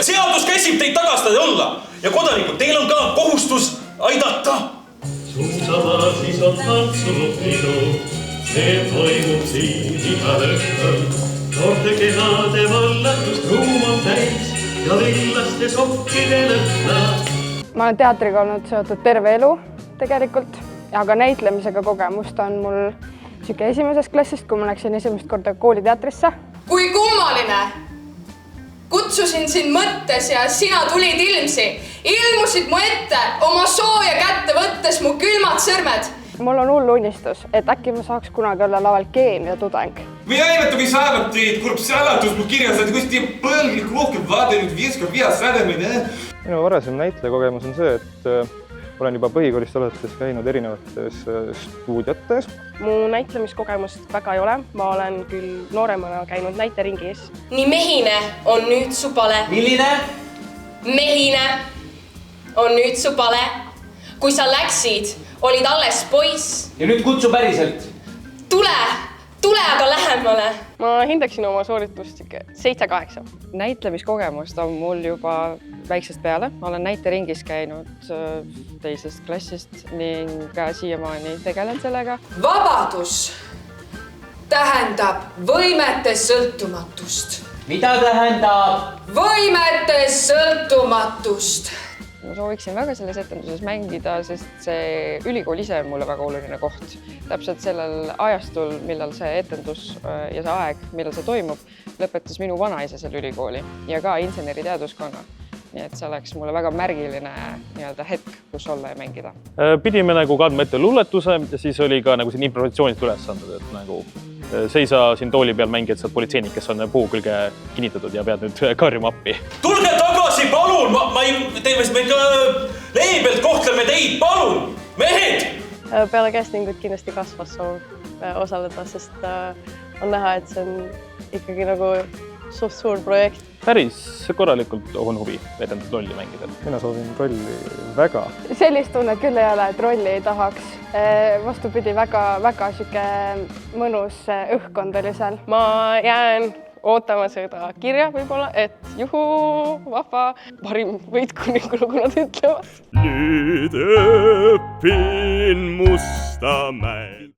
Seadus käsib teid tagastada olla ja kodanikud, teil on ka kohustus aidata. Suusamaasis on tantsupidu, see toimub siin igal õhtul. Noorte kehade vallatust ruum on täis ja villaste sokkide lõhna. Ma olen teatriga olnud seotud terve elu tegelikult, aga näitlemisega kogemust on mul esimesest klassist, kui ma läksin esimest korda kooliteatrisse. Kui kummaline! Kutsusin sind mõttes ja sina tulid ilmsi. Ilmusid mu ette, oma sooja kätte võttes mu külmad sõrmed. Mul on hull unistus, et äkki ma saaks kunagi olla laval keemia tudeng. Меня името ви saanud teid korruptsiaalatus mu kirjas, et kusti põlglik rohkem vaadanud viiska via sademine. Minu varasem näitleja kogemus on see, et olen juba põhikoolist alates käinud erinevates stuudiates. Mu näitlemiskogemust väga ei ole. Ma olen küll nooremana käinud näiteringis. Nii mehine on nüüd su pale. Milline? Mehine on nüüd su pale. Kui sa läksid, olid alles poiss. Ja nüüd kutsu päriselt. Tule aga lähemale. Ma hindaksin oma sooritust 7-8. Näitlemiskogemust on mul juba väiksest peale. Ma olen näiteringis käinud teisest klassist ning siiamaani tegelen sellega. Vabadus tähendab võimete sõltumatust. Mida tähendab? Võimete sõltumatust. Ma sooviksin väga selles etenduses mängida, sest see ülikool ise on mulle väga oluline koht. Täpselt sellel ajastul, millal see etendus ja see aeg, millal see toimub, lõpetas minu vanaisa selle ülikooli ja ka inseneriteaduskonna. Nii et see oleks mulle väga märgiline hetk, kus olla ja mängida. Pidime kandma ette luuletuse ja siis oli ka siin improvisatsioonist ülesanded, et seisa siin tooli peal mängijad saad politseinik, kes on puu külge kinnitatud ja pead nüüd karjuma appi. Tulge tagasi, palun! Me leebelt kohtleme teid, palun! Mehed! Peale castingut kindlasti kasvas soov osaleda, sest on näha, et see on ikkagi suht suur projekt. Päris korralikult on huvi etendust rolli mängida. Mina soovin rolli väga. Sellist tunnet küll ei ole, et rolli ei tahaks. Vastupidi, väga süke mõnus õhkkond oli seal. Ma jään ootama seda kirja võib-olla, et juhu, vahva, parim võitkuningu, nagu nad ütlevad. Nüüd õpin Mustamäe.